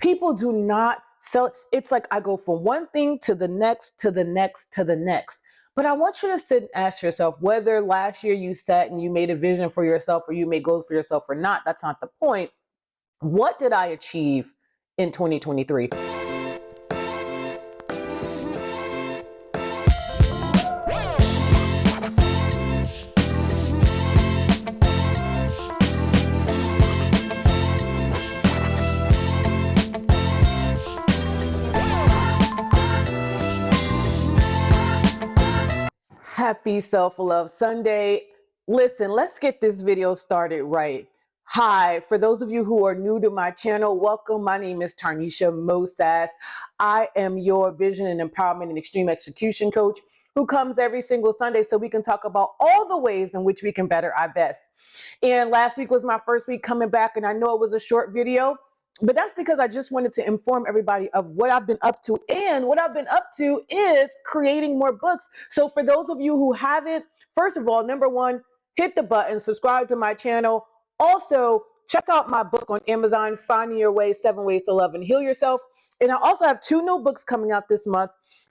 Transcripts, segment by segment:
People do not sell. It's like I go from one thing to the next, to the next, to the next. But I want you to sit and ask yourself whether last year you sat and you made a vision for yourself or you made goals for yourself or not. That's not the point. What did I achieve in 2023? Happy Self-Love Sunday. Listen, let's get this video started right. Hi, for those of you who are new to my channel, welcome. My name is Tarnisha Moe Sass. I am your vision and empowerment and extreme execution coach who comes every single Sunday so we can talk about all the ways in which we can better our best. And last week was my first week coming back, and I know it was a short video, but that's because I just wanted to inform everybody of what I've been up to. And what I've been up to is creating more books. So for those of you who haven't, first of all, number one, hit the button, subscribe to my channel. Also, check out my book on Amazon, Finding Your Way, 7 Ways to Love and Heal Yourself. And I also have 2 new books coming out this month.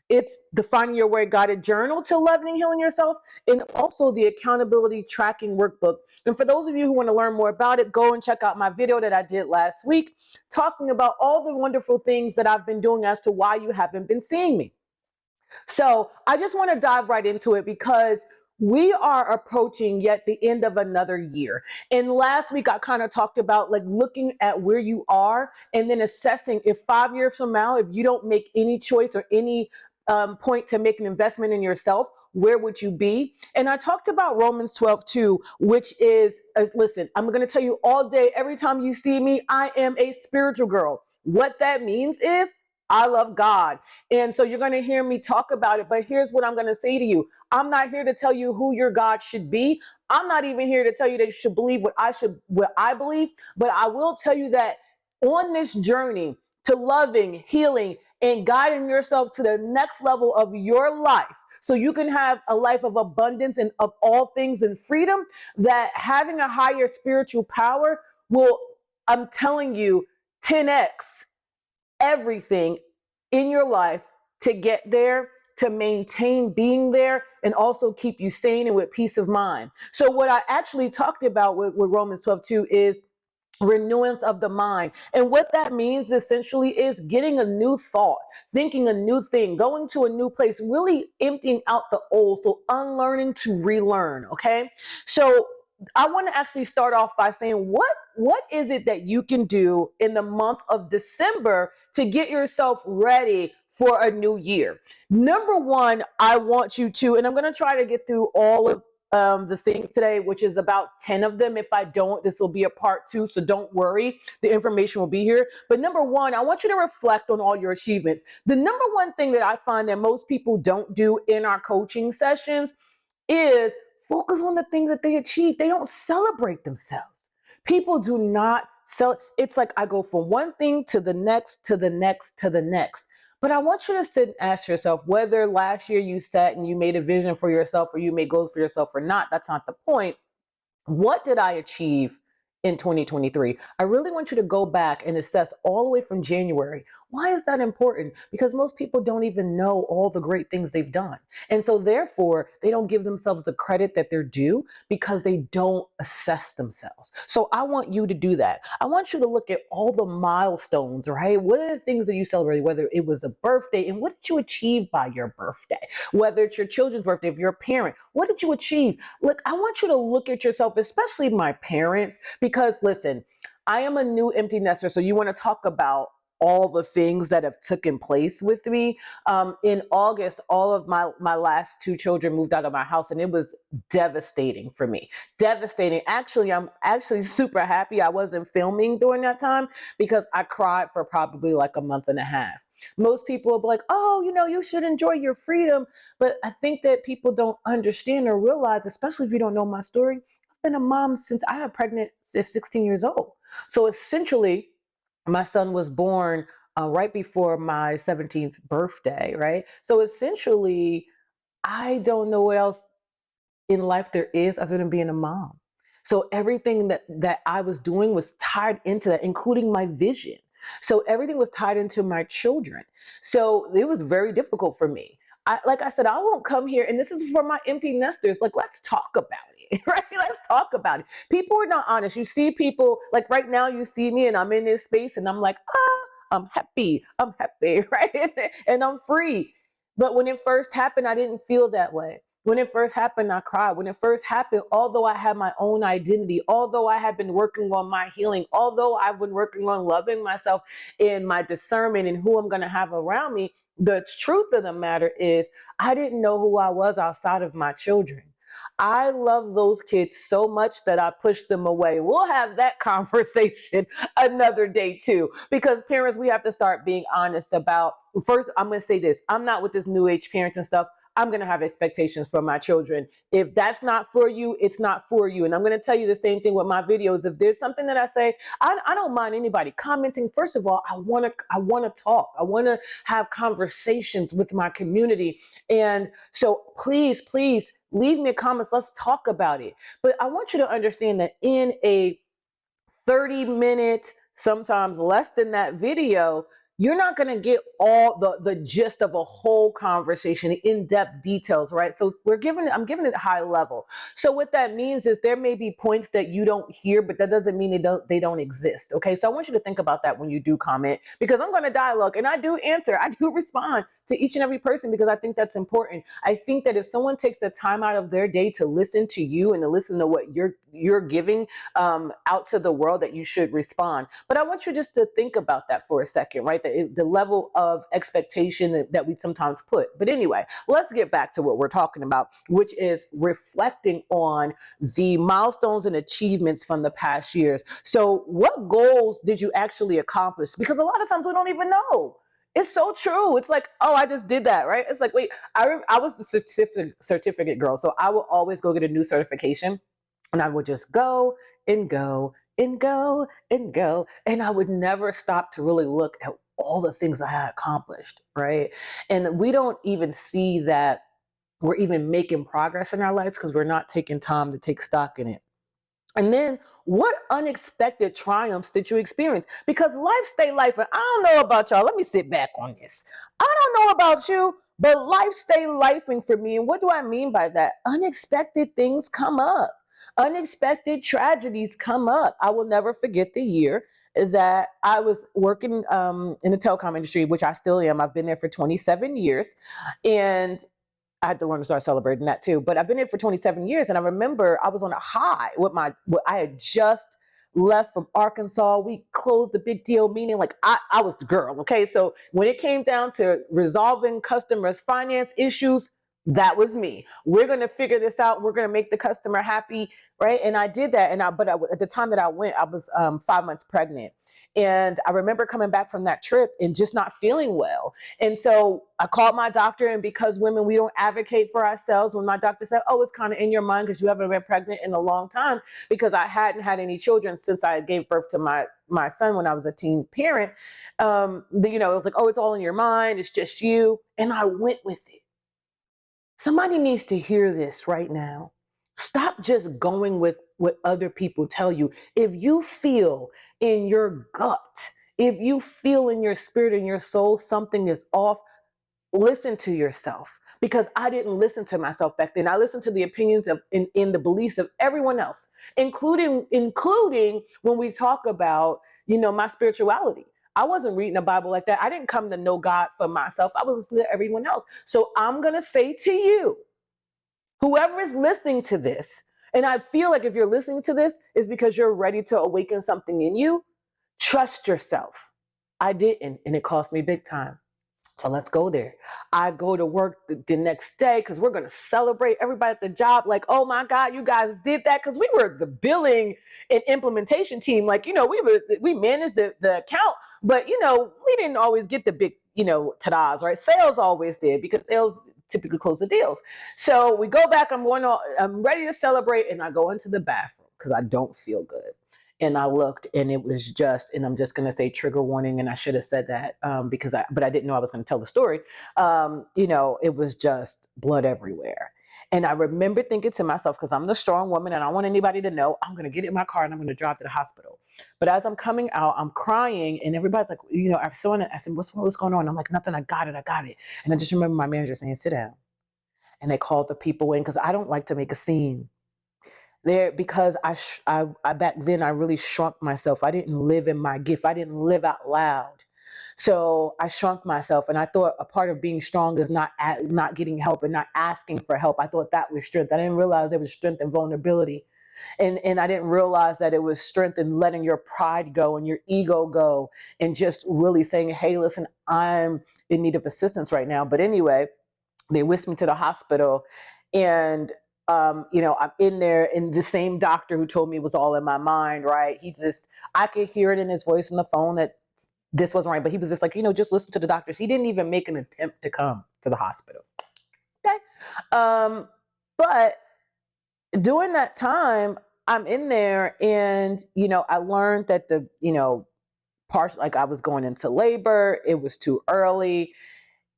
It's the Finding Your Way Guided Journal to Loving and Healing Yourself, and also the Accountability Tracking Workbook. And for those of you who want to learn more about it, go and check out my video that I did last week, talking about all the wonderful things that I've been doing as to why you haven't been seeing me. So I just want to dive right into it because we are approaching yet the end of another year. And last week I kind of talked about like looking at where you are and then assessing if 5 years from now, if you don't make any choice or any point to make an investment in yourself, where would you be? And I talked about Romans 12:2, which is, listen, I'm going to tell you all day, every time you see me, I am a spiritual girl. What that means is I love God. And so you're going to hear me talk about it. But here's what I'm going to say to you. I'm not here to tell you who your God should be. I'm not even here to tell you that you should believe what I believe. But I will tell you that on this journey to loving, healing, and guiding yourself to the next level of your life, so you can have a life of abundance and of all things and freedom, that having a higher spiritual power will, I'm telling you, 10x everything in your life to get there, to maintain being there, and also keep you sane and with peace of mind. So what I actually talked about with Romans 12:2 is renewance of the mind. And what that means essentially is getting a new thought, thinking a new thing, going to a new place, really emptying out the old. So unlearning to relearn. Okay. So I want to actually start off by saying what is it that you can do in the month of December to get yourself ready for a new year? Number one, I want you to, and I'm going to try to get through all of the things today, which is about 10 of them. If I don't, this will be a part 2. So don't worry, the information will be here. But number one, I want you to reflect on all your achievements. The number one thing that I find that most people don't do in our coaching sessions is focus on the things that they achieve. They don't celebrate themselves. People do not sell. It's like I go from one thing to the next, to the next, to the next. But I want you to sit and ask yourself whether last year you sat and you made a vision for yourself or you made goals for yourself or not. That's not the point. What did I achieve in 2023? I really want you to go back and assess all the way from January. Why is that important? Because most people don't even know all the great things they've done. And so therefore, they don't give themselves the credit that they're due because they don't assess themselves. So I want you to do that. I want you to look at all the milestones, right? What are the things that you celebrated, whether it was a birthday, and what did you achieve by your birthday? Whether it's your children's birthday, if you're a parent, what did you achieve? Look, I want you to look at yourself, especially my parents, because listen, I am a new empty nester. So you want to talk about all the things that have taken place with me. In August, all of my last 2 children moved out of my house, and it was devastating for me. Devastating. Actually, I'm actually super happy I wasn't filming during that time because I cried for probably like a month and a half. Most people will be like, oh, you should enjoy your freedom. But I think that people don't understand or realize, especially if you don't know my story, I've been a mom since I got pregnant at 16 years old. So essentially, my son was born right before my 17th birthday, right? So essentially, I don't know what else in life there is other than being a mom. So everything that I was doing was tied into that, including my vision. So everything was tied into my children. So it was very difficult for me. Like I said, I won't come here, and this is for my empty nesters. Like, let's talk about it, right? Let's talk about it. People are not honest. You see people, like right now, you see me, and I'm in this space, and I'm like, I'm happy, right? And I'm free. But when it first happened, I didn't feel that way. When it first happened, I cried. When it first happened, although I had my own identity, although I had been working on my healing, although I've been working on loving myself and my discernment and who I'm going to have around me, the truth of the matter is I didn't know who I was outside of my children. I love those kids so much that I pushed them away. We'll have that conversation another day too, because parents, we have to start being honest about, first, I'm going to say this. I'm not with this new age parenting stuff. I'm going to have expectations for my children. If that's not for you, it's not for you. And I'm going to tell you the same thing with my videos. If there's something that I say, I don't mind anybody commenting. First of all, I want to talk. I want to have conversations with my community. And so please, please leave me comments. Let's talk about it. But I want you to understand that in a 30-minute, sometimes less than that video, you're not going to get all the gist of a whole conversation, the in-depth details, right? So I'm giving it a high level. So what that means is there may be points that you don't hear, but that doesn't mean they don't exist. Okay. So I want you to think about that when you do comment, because I'm going to dialogue and I do answer. I do respond to each and every person because I think that's important. I think that if someone takes the time out of their day to listen to you and to listen to what you're giving out to the world, that you should respond. But I want you just to think about that for a second, right? The level of expectation that we sometimes put. But anyway, let's get back to what we're talking about, which is reflecting on the milestones and achievements from the past years. So what goals did you actually accomplish? Because a lot of times we don't even know. It's so true. It's like, oh, I just did that, right? It's like, wait, I was the certificate girl. So I will always go get a new certification, and I would just go and go and go and go. And I would never stop to really look at all the things I had accomplished, right? And we don't even see that we're even making progress in our lives because we're not taking time to take stock in it. And then what unexpected triumphs did you experience? Because life stay life. And I don't know about y'all. Let me sit back on this. I don't know about you, but life stay lifing for me. And what do I mean by that? Unexpected things come up. Unexpected tragedies come up. I will never forget the year that I was working in the telecom industry, which I still am. I've been there for 27 years. And I had to learn to start celebrating that too. But I've been in for 27 years, and I remember I was on a high with I had just left from Arkansas. We closed the big deal, meaning like I was the girl. Okay. So when it came down to resolving customers' finance issues, that was me. We're going to figure this out. We're going to make the customer happy. Right. And I did that. At the time that I went, I was 5 months pregnant. And I remember coming back from that trip and just not feeling well. And so I called my doctor, and because women, we don't advocate for ourselves, when my doctor said, oh, it's kind of in your mind because you haven't been pregnant in a long time, because I hadn't had any children since I gave birth to my son when I was a teen parent. It was like, oh, it's all in your mind. It's just you. And I went with it. Somebody needs to hear this right now. Stop just going with what other people tell you. If you feel in your gut, if you feel in your spirit and your soul something is off, listen to yourself. Because I didn't listen to myself back then. I listened to the opinions of in the beliefs of everyone else, including when we talk about, my spirituality. I wasn't reading the Bible like that. I didn't come to know God for myself. I was listening to everyone else. So I'm going to say to you, whoever is listening to this, and I feel like if you're listening to this, it's because you're ready to awaken something in you. Trust yourself. I didn't, and it cost me big time. So let's go there. I go to work the next day because we're going to celebrate everybody at the job. Like, oh my God, you guys did that, because we were the billing and implementation team. Like, we managed the account, but we didn't always get the big, ta-das, right? Sales always did, because sales typically close the deals. So we go back. I'm ready to celebrate, and I go into the bathroom because I don't feel good. And I looked, and it was and I'm just going to say trigger warning, and I should have said that but I didn't know I was going to tell the story. It was just blood everywhere. And I remember thinking to myself, because I'm the strong woman and I don't want anybody to know, I'm going to get in my car and I'm going to drive to the hospital. But as I'm coming out, I'm crying, and everybody's like, I said, what's going on? I'm like, nothing. I got it. And I just remember my manager saying, sit down. And they called the people in because I don't like to make a scene there, because I back then I really shrunk myself. I didn't live in my gift. I didn't live out loud. So I shrunk myself, and I thought a part of being strong is not getting help and not asking for help. I thought that was strength. I didn't realize there was strength and vulnerability, and I didn't realize that it was strength in letting your pride go and your ego go, and just really saying, "Hey, listen, I'm in need of assistance right now." But anyway, they whisked me to the hospital, and I'm in there, and the same doctor who told me it was all in my mind, right? I could hear it in his voice on the phone that this wasn't right, but he was just like, just listen to the doctors. He didn't even make an attempt to come to the hospital. Okay. But during that time, I'm in there, and, I learned that like I was going into labor, it was too early.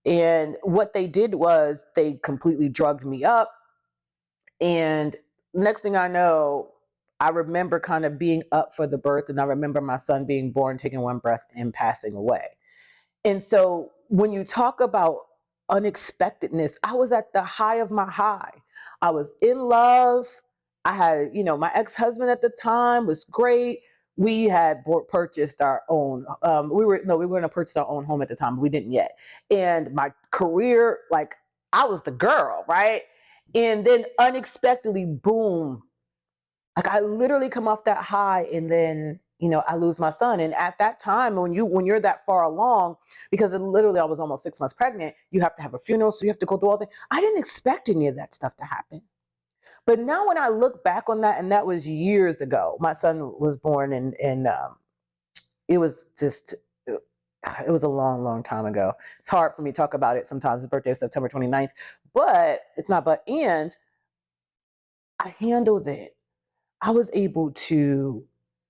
And what they did was they completely drugged me up. And next thing I know, I remember kind of being up for the birth, and I remember my son being born, taking one breath, and passing away. And so when you talk about unexpectedness, I was at the high of my high. I was in love. I had, my ex-husband at the time was great. We had purchased our own. We were going to purchase our own home at the time, but we didn't yet. And my career, like, I was the girl, right? And then unexpectedly, boom, like I literally come off that high, and then I lose my son. And at that time, when you're that far along, because literally I was almost 6 months pregnant, you have to have a funeral, so you have to go through all that. I didn't expect any of that stuff to happen. But now when I look back on that, and that was years ago, my son was born, and it was just, it was a long, long time ago. It's hard for me to talk about it sometimes. His birthday is September 29th, but it's not. And I handled it. I was able to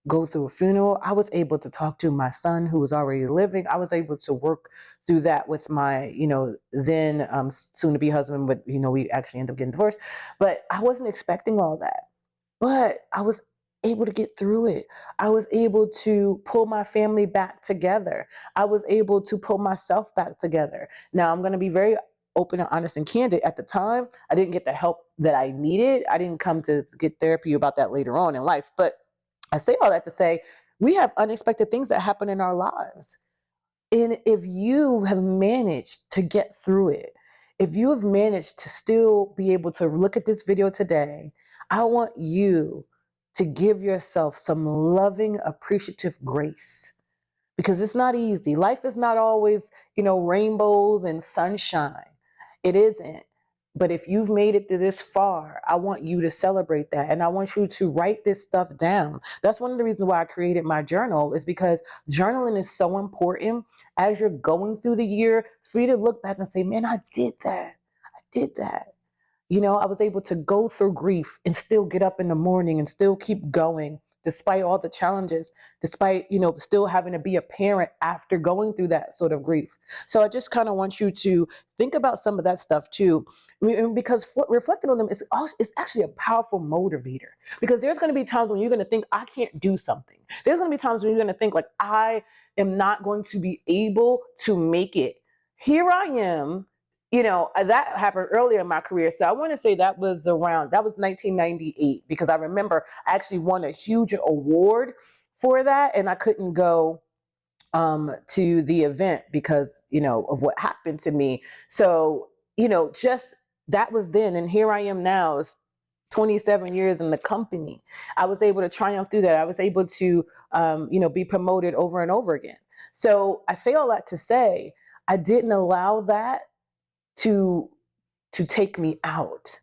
go through a funeral. I was able to talk to my son who was already living. I was able to work through that with my, then soon to be husband, but, we actually ended up getting divorced. But I wasn't expecting all that. But I was able to get through it. I was able to pull my family back together. I was able to pull myself back together. Now, I'm going to be very open and honest and candid. At the time, I didn't get the help that I needed. I didn't come to get therapy about that later on in life. But I say all that to say, we have unexpected things that happen in our lives. And if you have managed to get through it, if you have managed to still be able to look at this video today, I want you to give yourself some loving, appreciative grace, because it's not easy. Life is not always, rainbows and sunshine. It isn't. But if you've made it to this far, I want you to celebrate that. And I want you to write this stuff down. That's one of the reasons why I created my journal, is because journaling is so important as you're going through the year, for you to look back and say, man, I did that. I did that. I was able to go through grief and still get up in the morning and still keep going, despite all the challenges, despite, still having to be a parent after going through that sort of grief. So I just kind of want you to think about some of that stuff too, because reflecting on them is actually a powerful motivator, because there's going to be times when you're going to think, I can't do something. There's going to be times when you're going to think, like, I am not going to be able to make it. Here I am. That happened earlier in my career. So I want to say that was 1998, because I remember I actually won a huge award for that, and I couldn't go to the event because, of what happened to me. So, just that was then. And here I am now. It's 27 years in the company. I was able to triumph through that. I was able to, be promoted over and over again. So I say all that to say, I didn't allow that to take me out.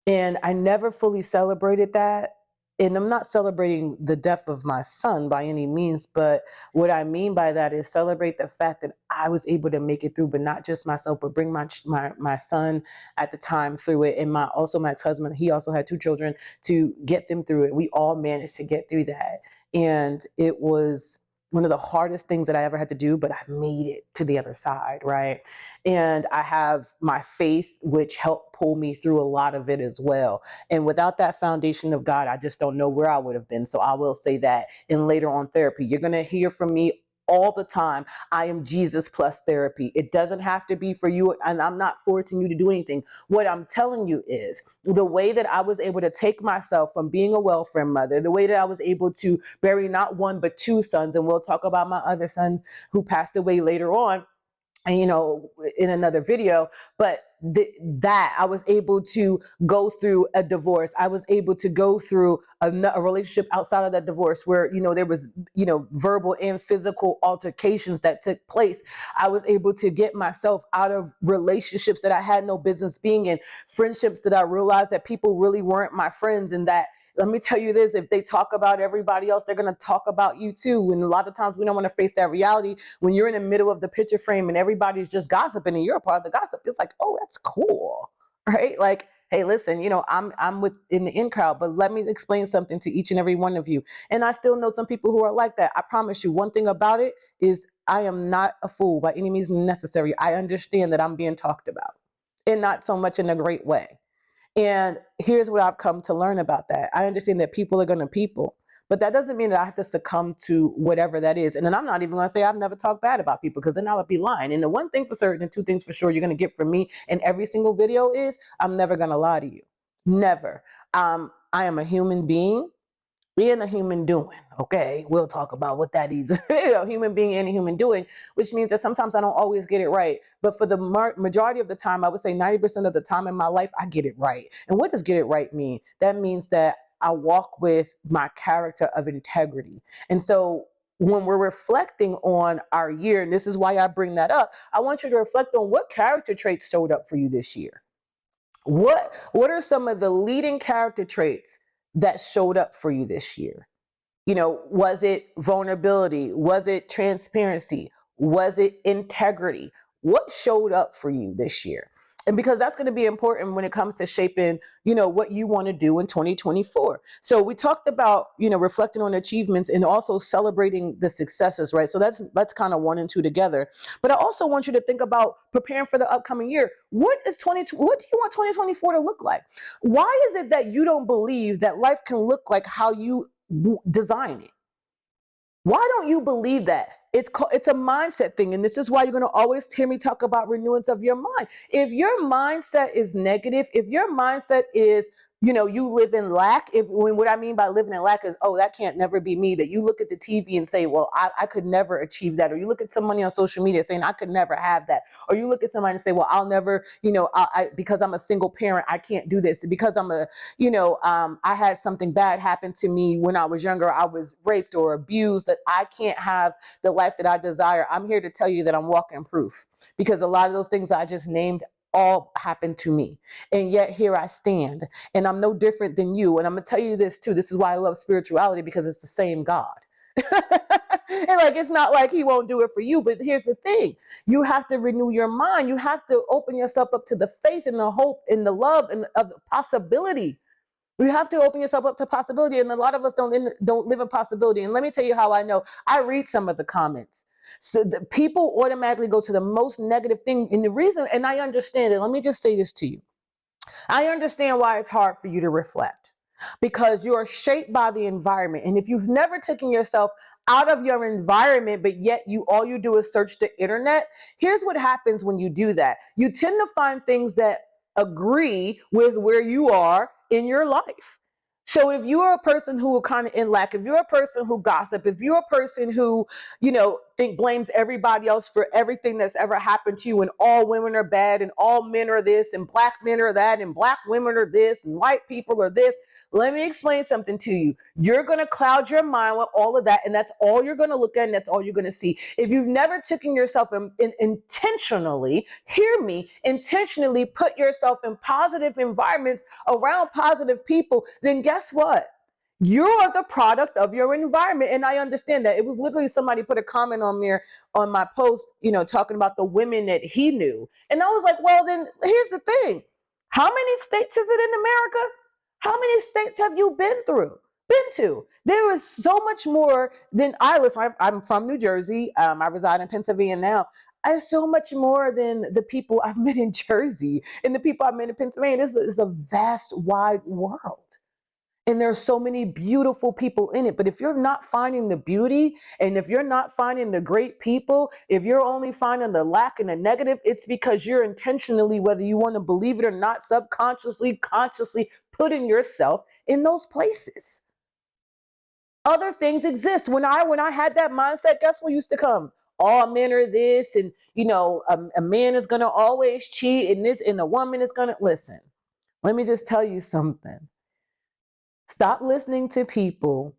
And I never fully celebrated that. And I'm not celebrating the death of my son by any means, but what I mean by that is celebrate the fact that I was able to make it through, but not just myself, but bring my son at the time through it. And my ex-husband, he also had 2 children, to get them through it. We all managed to get through that. And it was one of the hardest things that I ever had to do, but I made it to the other side, right? And I have my faith, which helped pull me through a lot of it as well. And without that foundation of God, I just don't know where I would have been. So I will say that. And later on therapy, you're going to hear from me all the time. I am Jesus plus therapy. It doesn't have to be for you, and I'm not forcing you to do anything. What I'm telling you is the way that I was able to take myself from being a welfare mother, the way that I was able to bury not one but two sons, and we'll talk about my other son who passed away later on, and in another video. But that I was able to go through a divorce. I was able to go through a relationship outside of that divorce where there was verbal and physical altercations that took place. I was able to get myself out of relationships that I had no business being in, friendships that I realized that people really weren't my friends, and that, let me tell you this, if they talk about everybody else, they're going to talk about you too. And a lot of times we don't want to face that reality when you're in the middle of the picture frame and everybody's just gossiping and you're a part of the gossip. It's like, oh, that's cool, right? Like, hey, listen, I'm in the in crowd, but let me explain something to each and every one of you. And I still know some people who are like that. I promise you, one thing about it is I am not a fool by any means necessary. I understand that I'm being talked about, and not so much in a great way. And here's what I've come to learn about that. I understand that people are going to people, but that doesn't mean that I have to succumb to whatever that is. And then I'm not even going to say I've never talked bad about people, because then I would be lying. And the one thing for certain and two things for sure you're going to get from me in every single video is I'm never going to lie to you. Never. I am a human being being a human doing. Okay, we'll talk about what that is. Human being and a human doing, which means that sometimes I don't always get it right. But for the majority of the time, I would say 90% of the time in my life, I get it right. And what does get it right mean? That means that I walk with my character of integrity. And so when we're reflecting on our year, and this is why I bring that up, I want you to reflect on what character traits showed up for you this year. What are some of the leading character traits that showed up for you this year? Was it vulnerability? Was it transparency? Was it integrity? What showed up for you this year? And because that's going to be important when it comes to shaping, what you want to do in 2024. So we talked about, reflecting on achievements and also celebrating the successes, right? So that's kind of one and two together. But I also want you to think about preparing for the upcoming year. What do you want 2024 to look like? Why is it that you don't believe that life can look like how you design it? Why don't you believe that? It's a mindset thing, and this is why you're going to always hear me talk about renewance of your mind. If your mindset is negative, if your mindset is you live in lack. What I mean by living in lack is, oh, that can't never be me. That you look at the TV and say, well, I could never achieve that. Or you look at somebody on social media saying, I could never have that. Or you look at somebody and say, well, I'll never, because I'm a single parent, I can't do this. Because I had something bad happen to me when I was younger. I was raped or abused. That I can't have the life that I desire. I'm here to tell you that I'm walking proof, because a lot of those things I just named all happened to me. And yet here I stand, and I'm no different than you. And I'm going to tell you this too. This is why I love spirituality, because it's the same God. And it's not like he won't do it for you. But here's the thing. You have to renew your mind. You have to open yourself up to the faith and the hope and the love and of the possibility. You have to open yourself up to possibility. And a lot of us don't live in possibility. And let me tell you how I know. I read some of the comments. So the people automatically go to the most negative thing. And the reason, and I understand it, let me just say this to you. I understand why it's hard for you to reflect, because you're shaped by the environment. And if you've never taken yourself out of your environment, but yet all you do is search the internet, here's what happens when you do that. You tend to find things that agree with where you are in your life. So if you're a person who are kind of in lack, if you're a person who gossip, if you're a person who, blames everybody else for everything that's ever happened to you, and all women are bad, and all men are this, and black men are that, and black women are this, and white people are this, let me explain something to you. You're going to cloud your mind with all of that, and that's all you're going to look at, and that's all you're going to see. If you've never taken yourself intentionally, hear me, intentionally put yourself in positive environments around positive people, then guess what? You're the product of your environment. And I understand that. It was literally somebody put a comment on there on my post, talking about the women that he knew. And I was like, well, then here's the thing. How many states is it in America? How many states have you been through? been to. There was so much more than I was. I'm from New Jersey. I reside in Pennsylvania now. I so much more than the people I've met in Jersey and the people I've met in Pennsylvania. This is a vast, wide world. And there's so many beautiful people in it. But if you're not finding the beauty, and if you're not finding the great people, if you're only finding the lack and the negative, it's because you're intentionally, whether you want to believe it or not, subconsciously, consciously putting yourself in those places. Other things exist. When I had that mindset, guess what used to come? All men are this, and a man is gonna always cheat, and this, and a woman is gonna listen. Let me just tell you something. Stop listening to people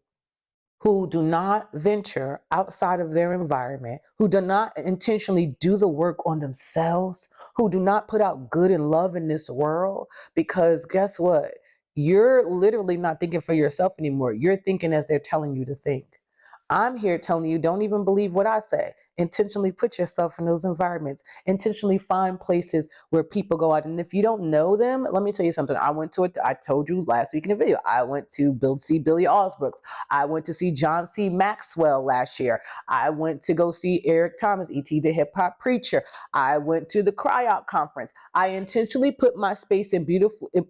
who do not venture outside of their environment, who do not intentionally do the work on themselves, who do not put out good and love in this world. Because guess what? You're literally not thinking for yourself anymore. You're thinking as they're telling you to think. I'm here telling you, don't even believe what I say. Intentionally put yourself in those environments. Intentionally find places where people go out. And if you don't know them, let me tell you something. I went to it. I told you last week in the video. I went to see Billy Osbrooks. I went to see John C. Maxwell last year. I went to go see Eric Thomas, E.T. the Hip Hop Preacher. I went to the Cry Out Conference. I intentionally put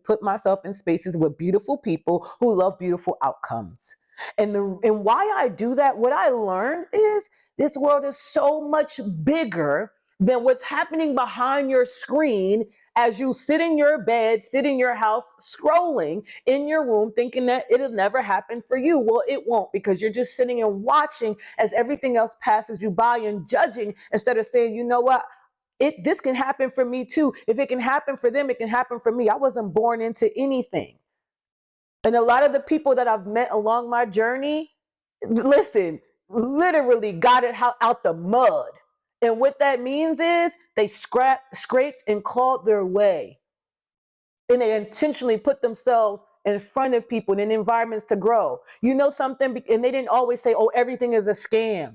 put myself in spaces with beautiful people who love beautiful outcomes. And why I do that, what I learned is this world is so much bigger than what's happening behind your screen as you sit in your bed, sit in your house, scrolling in your room, thinking that it'll never happen for you. Well, it won't, because you're just sitting and watching as everything else passes you by and judging instead of saying, you know what? This can happen for me too. If it can happen for them, it can happen for me. I wasn't born into anything. And a lot of the people that I've met along my journey, listen, literally got it out the mud. And what that means is they scraped and clawed their way. And they intentionally put themselves in front of people and in environments to grow. You know something? And they didn't always say, oh, everything is a scam.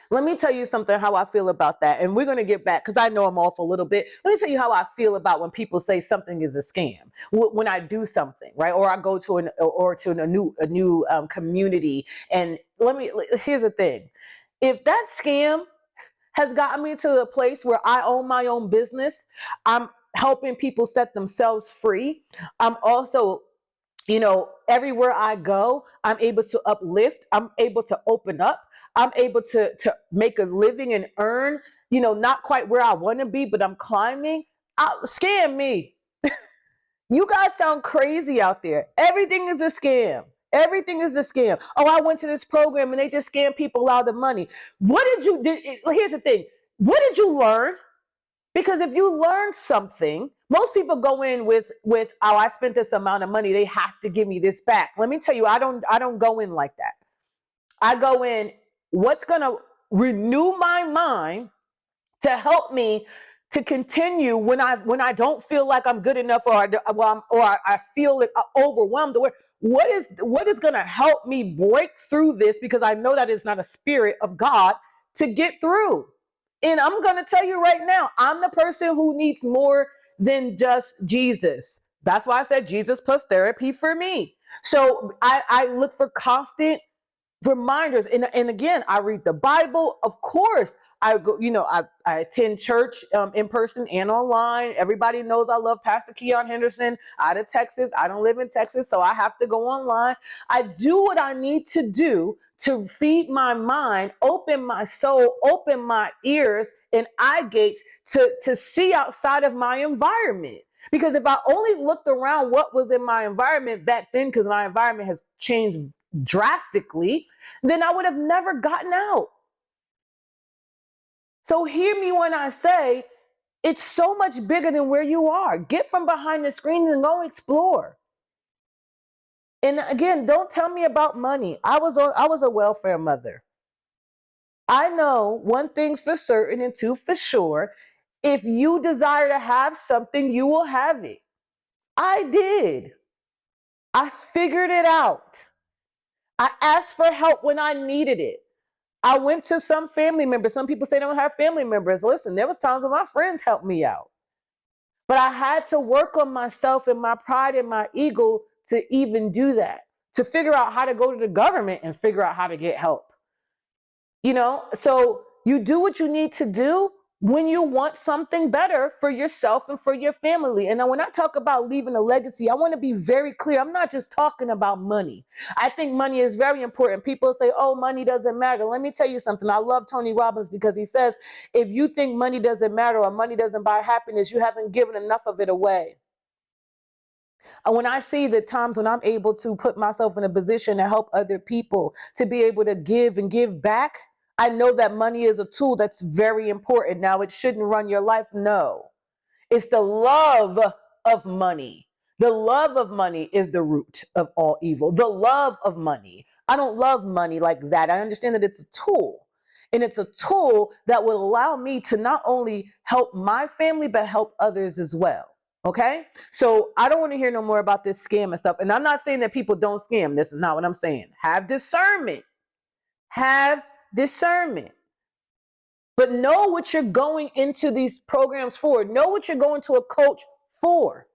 Let me tell you something, how I feel about that. And we're going to get back, because I know I'm off a little bit. Let me tell you how I feel about when people say something is a scam. When I do something, right? Or I go to a new community. And here's the thing. If that scam has gotten me to the place where I own my own business, I'm helping people set themselves free. I'm also, everywhere I go, I'm able to uplift. I'm able to open up. I'm able to make a living and earn, not quite where I want to be, but I'm climbing. Scam me. You guys sound crazy out there. Everything is a scam. Everything is a scam. Oh, I went to this program and they just scam people out of money. Here's the thing. What did you learn? Because if you learn something, most people go in with, oh, I spent this amount of money, they have to give me this back. Let me tell you, I don't go in like that. I go in, what's going to renew my mind to help me to continue when I don't feel like I'm good enough, or I feel overwhelmed. What is going to help me break through this, because I know that it's not a spirit of God to get through. And I'm going to tell you right now, I'm the person who needs more than just Jesus. That's why I said Jesus plus therapy for me. So I look for constant reminders. And again, I read the Bible. Of course, I go, I attend church in person and online. Everybody knows I love Pastor Keon Henderson out of Texas. I don't live in Texas, so I have to go online. I do what I need to do to feed my mind, open my soul, open my ears and eye gates to see outside of my environment. Because if I only looked around what was in my environment back then, because my environment has changed drastically, then I would have never gotten out. So hear me when I say it's so much bigger than where you are. Get from behind the screen and go explore. And again, don't tell me about money. I was a welfare mother. I know one thing's for certain and two for sure. If you desire to have something, you will have it. I did. I figured it out. I asked for help when I needed it. I went to some family members. Some people say they don't have family members. Listen, there was times when my friends helped me out. But I had to work on myself and my pride and my ego to even do that, to figure out how to go to the government and figure out how to get help. So you do what you need to do when you want something better for yourself and for your family. And now when I talk about leaving a legacy, I want to be very clear. I'm not just talking about money. I think money is very important. People say, oh, money doesn't matter. Let me tell you something. I love Tony Robbins because he says, if you think money doesn't matter or money doesn't buy happiness, you haven't given enough of it away. And when I see the times when I'm able to put myself in a position to help other people, to be able to give and give back, I know that money is a tool that's very important. Now, it shouldn't run your life. No, it's the love of money. The love of money is the root of all evil. The love of money. I don't love money like that. I understand that it's a tool. And it's a tool that will allow me to not only help my family, but help others as well. Okay? So I don't want to hear no more about this scam and stuff. And I'm not saying that people don't scam. This is not what I'm saying. Have discernment. Have discernment. But know what you're going into these programs for. Know what you're going to a coach for.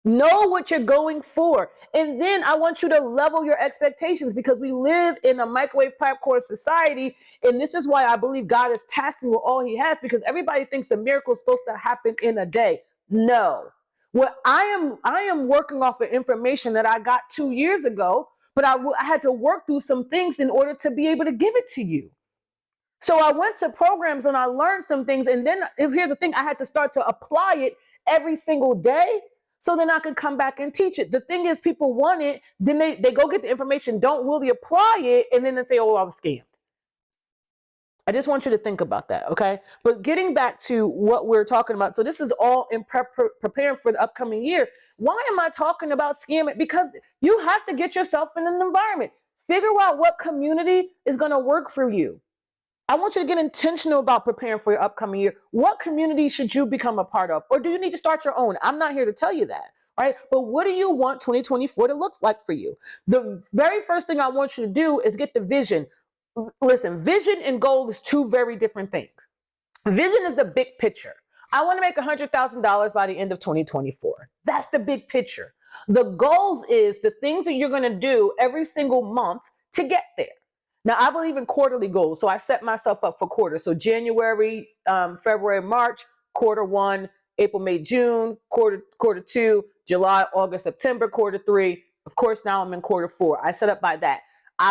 Know what you're going for. And then I want you to level your expectations, because we live in a microwave popcorn society. And this is why I believe God is tasking with all he has, because everybody thinks the miracle is supposed to happen in a day. No. What I am working off of information that I got 2 years ago, but I had to work through some things in order to be able to give it to you. So I went to programs and I learned some things. And then here's the thing, I had to start to apply it every single day, so then I could come back and teach it. The thing is, people want it, then they go get the information, don't really apply it, and then they say, oh, I was scammed. I just want you to think about that, okay? But getting back to what we're talking about, so this is all in preparing for the upcoming year. Why am I talking about scamming? Because you have to get yourself in an environment. Figure out what community is going to work for you. I want you to get intentional about preparing for your upcoming year. What community should you become a part of? Or do you need to start your own? I'm not here to tell you that, right? But what do you want 2024 to look like for you? The very first thing I want you to do is get the vision. Listen, vision and goal is two very different things. Vision is the big picture. I want to make $100,000 by the end of 2024. That's the big picture. The goals is the things that you're going to do every single month to get there. Now, I believe in quarterly goals, so I set myself up for quarters. So January, February, March, quarter one, April, May, June, quarter two, July, August, September, quarter three. Of course, now I'm in quarter four. I set up by that.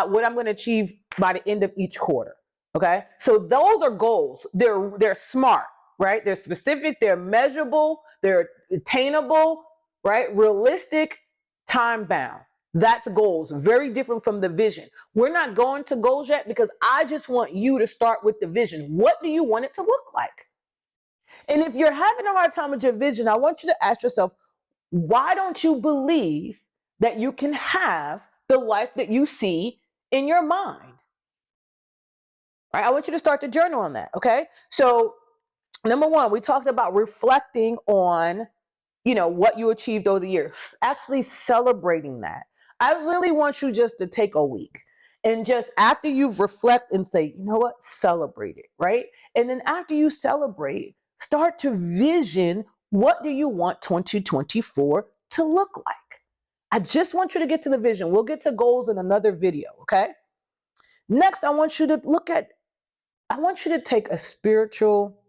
What I'm going to achieve by the end of each quarter. Okay, so those are goals. They're smart, right? They're specific. They're measurable. They're attainable, right? Realistic, time bound. That's goals. Very different from the vision. We're not going to goals yet, because I just want you to start with the vision. What do you want it to look like? And if you're having a hard time with your vision, I want you to ask yourself, why don't you believe that you can have the life that you see in your mind? Right? I want you to start the journal on that. Okay. So number one, we talked about reflecting on, what you achieved over the years, actually celebrating that. I really want you just to take a week and just, after you've reflect and say, you know what, celebrate it, right? And then after you celebrate, start to vision, what do you want 2024 to look like? I just want you to get to the vision. We'll get to goals in another video, okay? Next, I want you to take a spiritual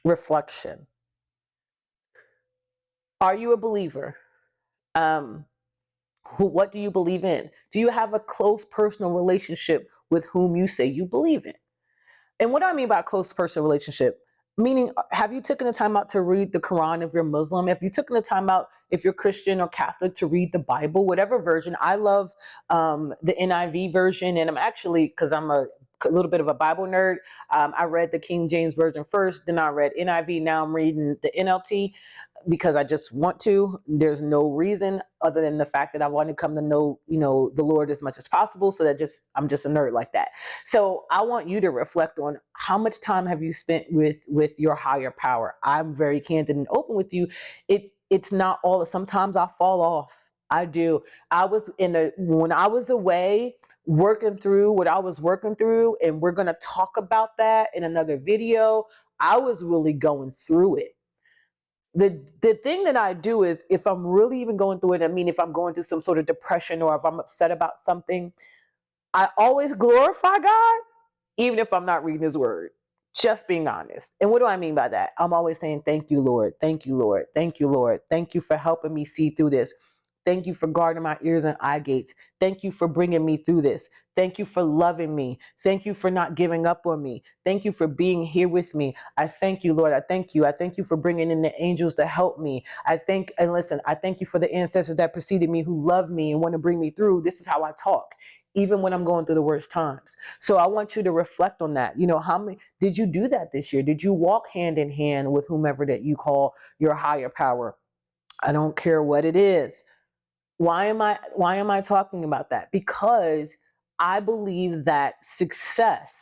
reflection. Are you a believer? What do you believe in? Do you have a close personal relationship with whom you say you believe in? And what do I mean by close personal relationship? Meaning, have you taken the time out to read the Quran if you're Muslim? Have you taken the time out, if you're Christian or Catholic, to read the Bible, whatever version? I love the NIV version, and I'm actually, because I'm a little bit of a Bible nerd, I read the King James Version first, then I read NIV, now I'm reading the NLT, because I just want to. There's no reason other than the fact that I want to come to know, the Lord as much as possible. So I'm just a nerd like that. So I want you to reflect on, how much time have you spent with your higher power? I'm very candid and open with you. It's not all. Sometimes I fall off. I do. When I was away working through what I was working through, and we're going to talk about that in another video. I was really going through it. the thing that I do is, if I'm really even going through it, I mean, if I'm going through some sort of depression or if I'm upset about something, I always glorify God, even if I'm not reading his word. Just being honest. And what do I mean by that? I'm always saying, thank you, Lord. Thank you, Lord. Thank you, Lord. Thank you for helping me see through this. Thank you for guarding my ears and eye gates. Thank you for bringing me through this. Thank you for loving me. Thank you for not giving up on me. Thank you for being here with me. I thank you, Lord. I thank you. I thank you for bringing in the angels to help me. And listen, I thank you for the ancestors that preceded me who love me and want to bring me through. This is how I talk, even when I'm going through the worst times. So I want you to reflect on that. How many did you do that this year? Did you walk hand in hand with whomever that you call your higher power? I don't care what it is. Why am I talking about that? Because I believe that success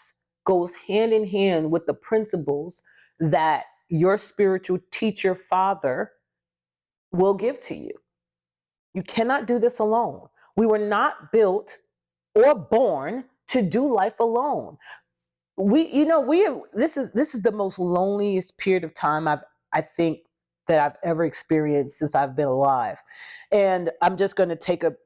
goes hand in hand with the principles that your spiritual teacher father will give to you. You cannot do this alone. We were not built or born to do life alone. This is the most loneliest period of time I think that I've ever experienced since I've been alive. And I'm just going to take a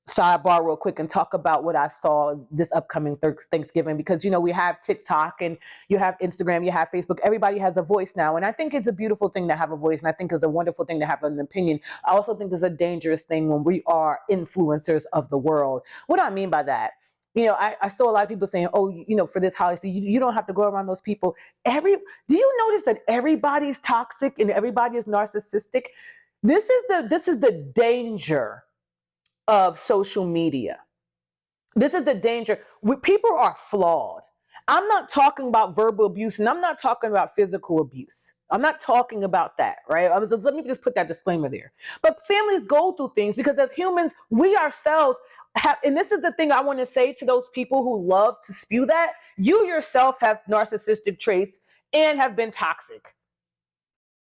sidebar real quick and talk about what I saw this upcoming Thanksgiving, because we have TikTok and you have Instagram, you have Facebook. Everybody has a voice now, and I think it's a beautiful thing to have a voice, and I think it's a wonderful thing to have an opinion. I also think it's a dangerous thing when we are influencers of the world. What do I mean by that? I saw a lot of people saying, "Oh, for this holiday, so you don't have to go around those people." Do you notice that everybody's toxic and everybody is narcissistic? This is the danger of social media. This is the danger. People are flawed. I'm not talking about verbal abuse, and I'm not talking about physical abuse. I'm not talking about that, right? Let me just put that disclaimer there. But families go through things because as humans, we ourselves have, and this is the thing I want to say to those people who love to spew that, you yourself have narcissistic traits and have been toxic.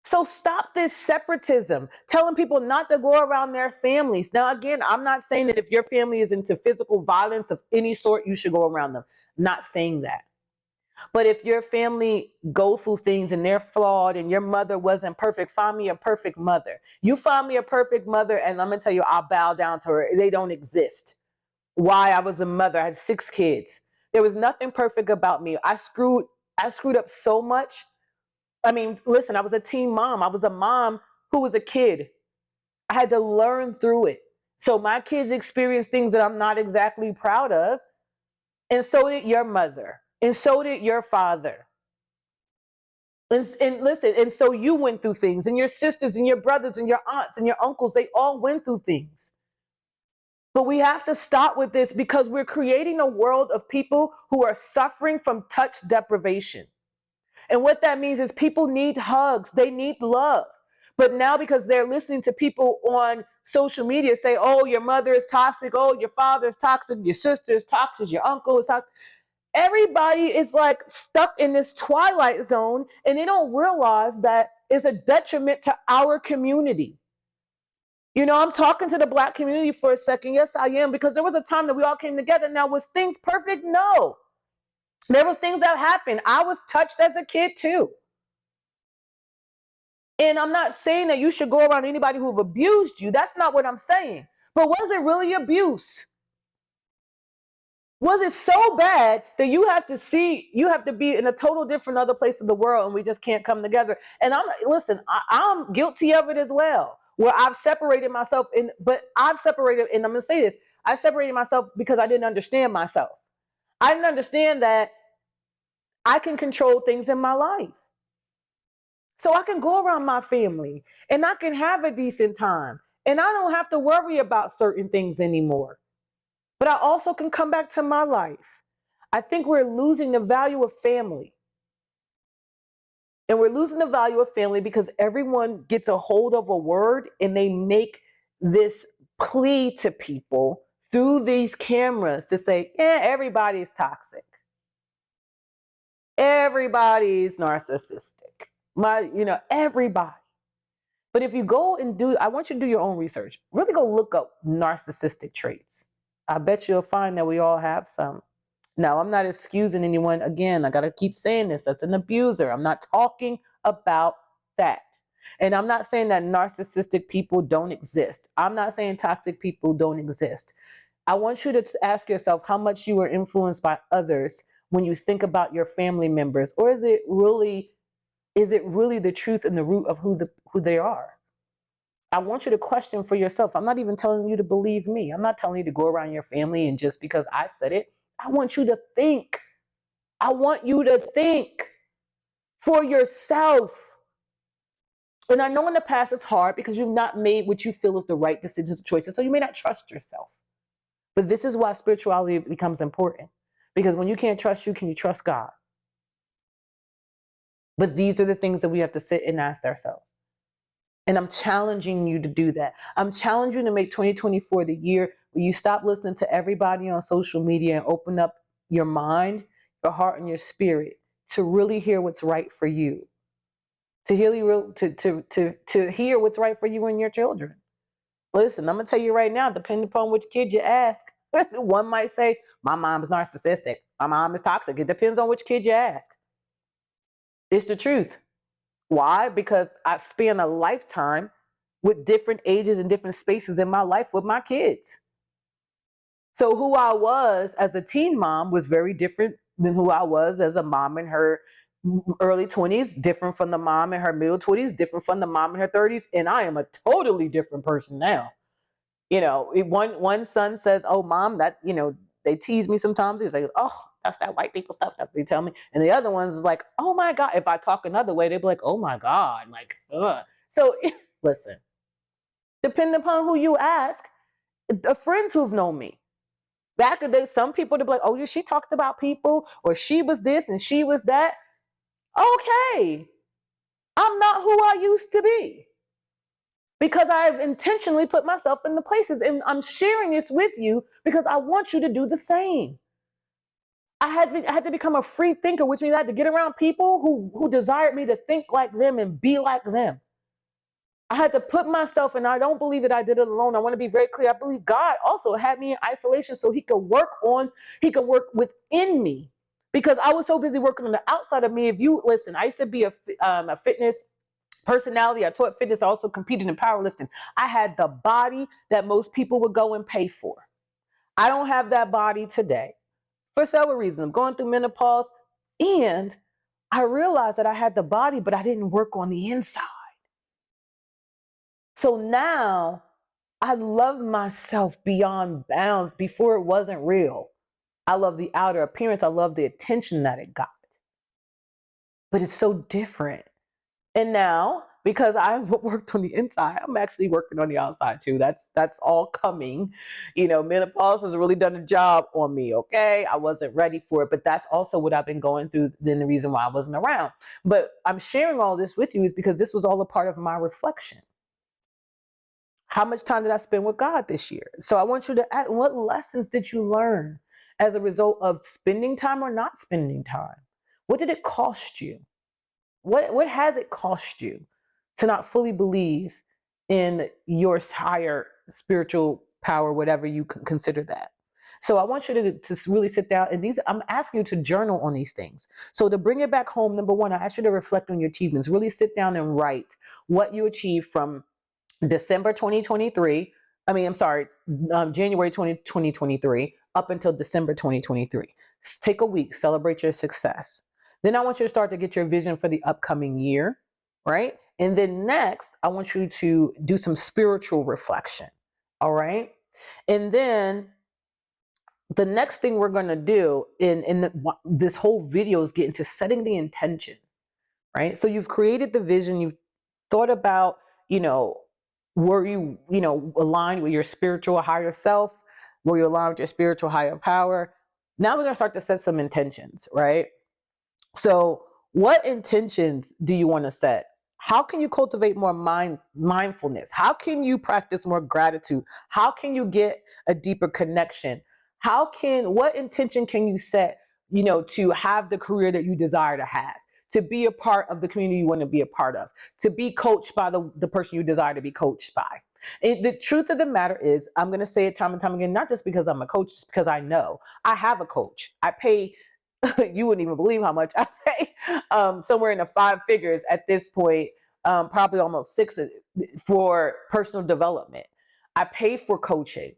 So stop this separatism, telling people not to go around their families. Now, again, I'm not saying that if your family is into physical violence of any sort, you should go around them. Not saying that. But if your family go through things and they're flawed and your mother wasn't perfect, find me a perfect mother. You find me a perfect mother, and I'm going to tell you, I'll bow down to her. They don't exist. Why? I was a mother. I had 6 kids. There was nothing perfect about me. I screwed up so much. I mean, listen, I was a teen mom. I was a mom who was a kid. I had to learn through it. So my kids experienced things that I'm not exactly proud of. And so did your mother. And so did your father. And listen, and so you went through things, and your sisters and your brothers and your aunts and your uncles, they all went through things. But we have to stop with this because we're creating a world of people who are suffering from touch deprivation. And what that means is people need hugs, they need love. But now, because they're listening to people on social media say, oh, your mother is toxic, oh, your father is toxic, your sister is toxic, your uncle is toxic. Everybody is like stuck in this twilight zone, and they don't realize that it's a detriment to our community. I'm talking to the Black community for a second. Yes, I am, because there was a time that we all came together. Now, was things perfect? No. There was things that happened. I was touched as a kid too. And I'm not saying that you should go around anybody who've abused you. That's not what I'm saying. But was it really abuse? Was it so bad that you have to be in a total different other place in the world and we just can't come together? And I'm guilty of it as well, where I've separated myself but I've separated, and I'm going to say this, I separated myself because I didn't understand myself. I didn't understand that I can control things in my life. So I can go around my family and I can have a decent time. And I don't have to worry about certain things anymore. But I also can come back to my life. I think we're losing the value of family. And we're losing the value of family because everyone gets a hold of a word and they make this plea to people through these cameras to say, yeah, everybody's toxic. Everybody's narcissistic. Everybody. But if you go and I want you to do your own research. Really go look up narcissistic traits. I bet you'll find that we all have some. Now, I'm not excusing anyone. Again, I got to keep saying this. That's an abuser. I'm not talking about that. And I'm not saying that narcissistic people don't exist. I'm not saying toxic people don't exist. I want you to ask yourself how much you are influenced by others when you think about your family members, or is it really the truth and the root of who they are? I want you to question for yourself. I'm not even telling you to believe me. I'm not telling you to go around your family and just because I said it. I want you to think. I want you to think for yourself. And I know in the past it's hard because you've not made what you feel is the right decisions or choices, so you may not trust yourself. But this is why spirituality becomes important. Because when you can't trust you, can you trust God? But these are the things that we have to sit and ask ourselves. And I'm challenging you to do that. I'm challenging you to make 2024 the year where you stop listening to everybody on social media and open up your mind, your heart, and your spirit to really hear what's right for you. To hear what's right for you and your children. Listen, I'm gonna tell you right now, depending upon which kid you ask, one might say, my mom's narcissistic, my mom is toxic. It depends on which kid you ask. It's the truth. Why? Because I've spent a lifetime with different ages and different spaces in my life with my kids. So who I was as a teen mom was very different than who I was as a mom in her early 20s, different from the mom in her middle 20s, different from the mom in her 30s, and I am a totally different person now. One son says, "Oh, mom, that they tease me sometimes." He's like, "Oh, that's that white people stuff." That's what they tell me. And the other ones is like, "Oh my God." If I talk another way, they'd be like, "Oh my God," like, ugh. So listen, depending upon who you ask, the friends who've known me back in the day, some people would be like, "Oh, yeah, she talked about people, or she was this and she was that." Okay, I'm not who I used to be, because I've intentionally put myself in the places, and I'm sharing this with you because I want you to do the same. I had to become a free thinker, which means I had to get around people who desired me to think like them and be like them. I had to put myself, and I don't believe that I did it alone. I want to be very clear. I believe God also had me in isolation so he could work within me, because I was so busy working on the outside of me. If you listen, I used to be a fitness personality. I taught fitness. I also competed in powerlifting. I had the body that most people would go and pay for. I don't have that body today for several reasons. I'm going through menopause, and I realized that I had the body, but I didn't work on the inside. So now I love myself beyond bounds. Before it wasn't real. I love the outer appearance. I love the attention that it got. But it's so different. And now, because I've worked on the inside, I'm actually working on the outside too. That's all coming. Menopause has really done a job on me. Okay, I wasn't ready for it, but that's also what I've been going through. Then the reason why I wasn't around. But I'm sharing all this with you is because this was all a part of my reflection. How much time did I spend with God this year? So I want you to ask, what lessons did you learn as a result of spending time or not spending time? What did it cost you? What has it cost you to not fully believe in your higher spiritual power, whatever you consider that? So I want you to really sit down, and I'm asking you to journal on these things. So to bring it back home, number one, I ask you to reflect on your achievements. Really sit down and write what you achieved from December 2023. I'm sorry, January 2023 up until December 2023. Take a week, celebrate your success. Then I want you to start to get your vision for the upcoming year, right? And then next, I want you to do some spiritual reflection, all right? And then the next thing we're going to do this whole video is get into setting the intention, right? So you've created the vision, you've thought about, were you aligned with your spiritual higher self? Were you aligned with your spiritual higher power? Now we're going to start to set some intentions, right? So what intentions do you want to set? How can you cultivate more mindfulness? How can you practice more gratitude? How can you get a deeper connection? What intention can you set, to have the career that you desire to have, to be a part of the community you want to be a part of, to be coached by the person you desire to be coached by? And the truth of the matter is, I'm going to say it time and time again, not just because I'm a coach, just because I know I have a coach. I pay, you wouldn't even believe how much I pay, somewhere in the five figures at this point, probably almost 6 for personal development. I pay for coaching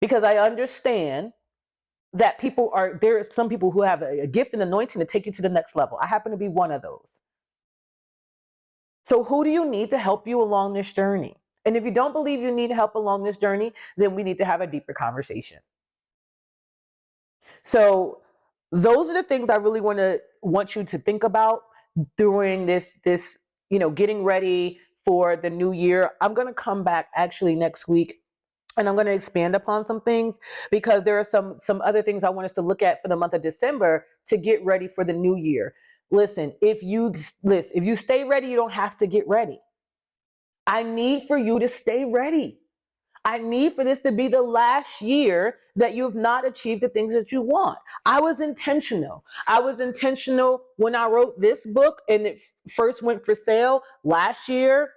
because I understand that there are some people who have a gift and anointing to take you to the next level. I happen to be one of those. So who do you need to help you along this journey? And if you don't believe you need help along this journey, then we need to have a deeper conversation. So those are the things I really want you to think about during this getting ready for the new year. I'm going to come back actually next week, and I'm going to expand upon some things because there are some other things I want us to look at for the month of December to get ready for the new year. Listen, if you stay ready, you don't have to get ready. I need for you to stay ready. I need for this to be the last year that you've not achieved the things that you want. I was intentional. I was intentional when I wrote this book and it first went for sale last year.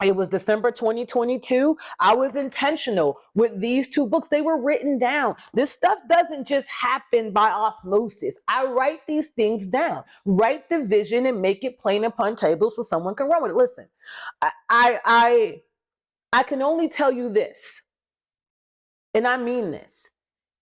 It was December 2022. I was intentional with these 2 books. They were written down. This stuff doesn't just happen by osmosis. I write these things down, write the vision and make it plain upon table so someone can run with it. Listen, I can only tell you this, and I mean this.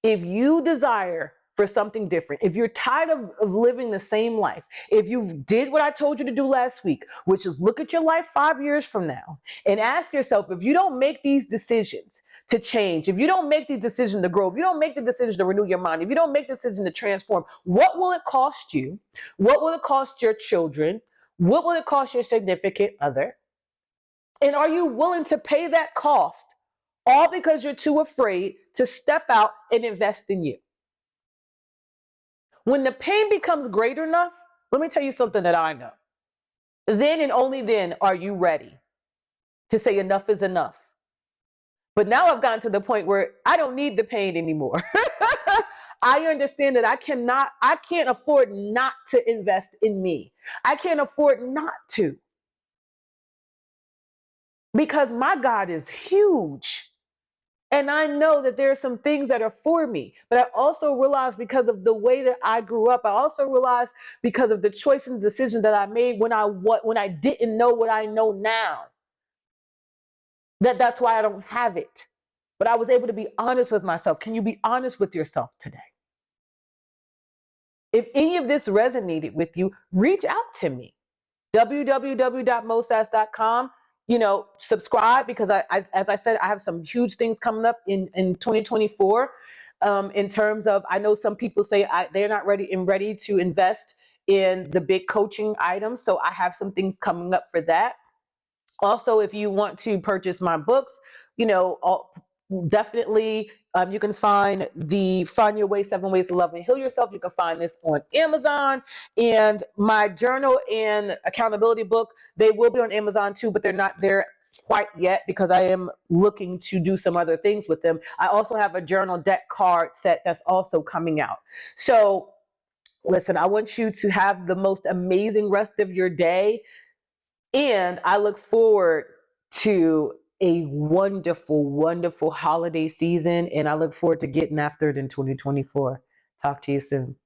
If you desire for something different, if you're tired of living the same life, if you did what I told you to do last week, which is look at your life 5 years from now and ask yourself, if you don't make these decisions to change, if you don't make the decision to grow, if you don't make the decision to renew your mind, if you don't make the decision to transform, what will it cost you? What will it cost your children? What will it cost your significant other? And are you willing to pay that cost all because you're too afraid to step out and invest in you? When the pain becomes great enough, let me tell you something that I know. Then and only then are you ready to say enough is enough. But now I've gotten to the point where I don't need the pain anymore. I understand that I can't afford not to invest in me. I can't afford not to. Because my God is huge. And I know that there are some things that are for me, but I also realize because of the way that I grew up, I also realize because of the choices and decisions that I made when I didn't know what I know now, that's why I don't have it. But I was able to be honest with myself. Can you be honest with yourself today? If any of this resonated with you, reach out to me. www.mosass.com. Subscribe because as I said, I have some huge things coming up in 2024. In terms of, I know some people say they're not ready to invest in the big coaching items. So I have some things coming up for that. Also, if you want to purchase my books, definitely you can find the Find Your Way, 7 Ways to Love and Heal Yourself. You can find this on Amazon. And my journal and accountability book, they will be on Amazon too, but they're not there quite yet because I am looking to do some other things with them. I also have a journal deck card set that's also coming out. So listen, I want you to have the most amazing rest of your day. And I look forward to a wonderful, wonderful holiday season. And I look forward to getting after it in 2024. Talk to you soon.